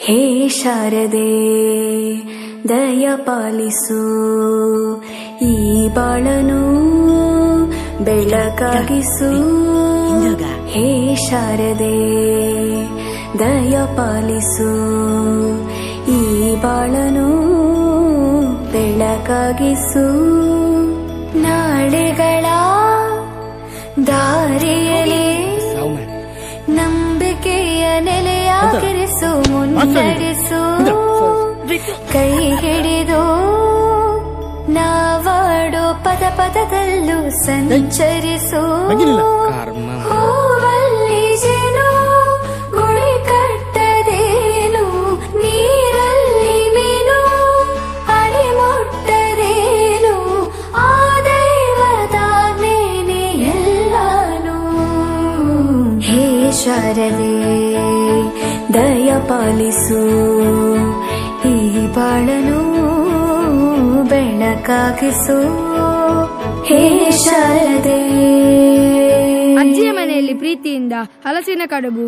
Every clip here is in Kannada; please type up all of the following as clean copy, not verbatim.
ಹೇ ಶಾರದೆ ದಯ ಪಾಲಿಸು, ಈ ಬಾಳನು ಬೆಳಕಾಗಿಸು. ಹೇ ಶಾರದೆ ದಯ ಪಾಲಿಸು, ಈ ಬಾಳನು ಬೆಳಕಾಗಿಸು. ನಾಳೆಗಳ ದಾರಿಯಲ್ಲಿ ನಂಬಿಕೆಯ ನೆಲೆಯಾಗಿರಿಸು, ಮುನ್ನಡೆಸು. ಕೈ ಹಿಡಿದು ನಾವಾಡೋ ಪದ ಪದದಲ್ಲೂ ಸಂಚರಿಸು. ಹೂವಲ್ಲಿ ಜೇನು ಗುಳಿ ಕಟ್ಟದೇನು, ನೀರಲ್ಲಿ ಮೀನು ಅಡಿ ಮುಟ್ಟದೇನು, ಆ ದೈವದಾಜ್ಞೆನೇ ಎಲ್ಲಾನು. ಹೇ ಶಾರದೆ ದಯ ಪಾಲಿಸು, ಈ ಬಾಳನು ಬೆಳಕಾಗಿಸು. ಹೇ ಶಾರದೆ. ಅಜ್ಜಿಯ ಮನೆಯಲ್ಲಿ ಪ್ರೀತಿಯಿಂದ ಹಲಸಿನ ಕಡುಬು,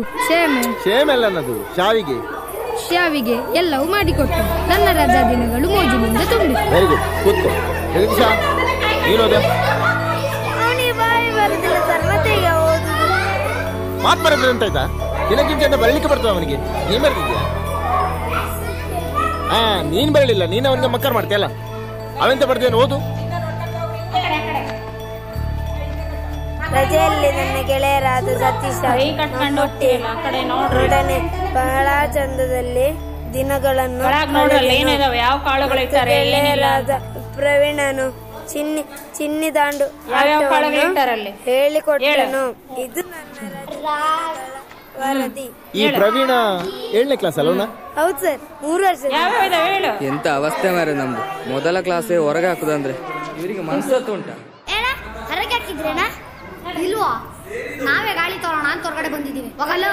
ಶಾವಿಗೆ ಎಲ್ಲವೂ ಮಾಡಿಕೊಟ್ಟು ನನ್ನ ರಜಾ ದಿನಗಳು ಮೋಜಿನಿಂದ ತುಂಬಿ. ಬರಲಿಕ್ಕೆ ಬರ್ತದೆ ಅವನಿಗೆ. ನೀನ್ ಬರ್ತಿದ್ಯಾ? ನೀನ್ ಬರಲಿಲ್ಲ, ನೀನ್ ಅವನಿಗೆ ಮಕ್ಕಳು ಮಾಡ್ತೀಯಲ್ಲ. ಅವೆಂತ ಬರ್ದೇನು, ಓದು. ರಜೆಯಲ್ಲಿ ನನ್ನ ಗೆಳೆಯರಾದ ಸತೀಶ ನೋಡನೆ ಬಹಳ ಚಂದದಲ್ಲಿ ದಿನಗಳನ್ನು ಗೆಳೆಯರಾದ ಪ್ರವೀಣನು ಚಿನ್ನಿ ದಾಂಡು ಹೇಳಿಕೊಟ್ಟನು. ಇದು ನನ್ನ ವರದಿ. ಈ ಪ್ರವೀಣ 7ನೇ ಕ್ಲಾಸ್ ಅಲ್ಲ? ಹೌದು ಸರ್, 3 ವರ್ಷ. ಎಂತ ಅವಸ್ಥೆ ಮಾರೆ ನಮ್ದು. ಮೊದಲ ಕ್ಲಾಸೇ ಹೊರಗೆ ಹಾಕುದಂದ್ರೆ ಇವರಿಗೆ ಮನಸ್ಸತ್ತು ಉಂಟ. ಹೊರಗೆ ಹಾಕಿದ್ರೇನಾ ಇಲ್ವಾ? ನಾವೇ ಗಾಳಿ ತರೋಣ ಅಂತ ಹೊರಗಡೆ ಬಂದಿದ್ದೀವಿ. ಹೋಗಲ್ಲ.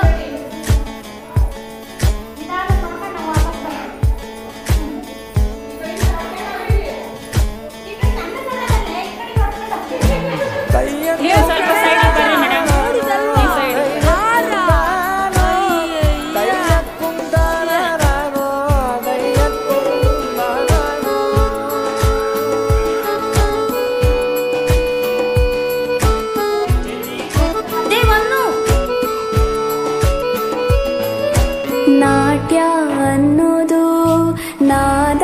ನಾಟ್ಯ ಅನ್ನೋದು ನಾದ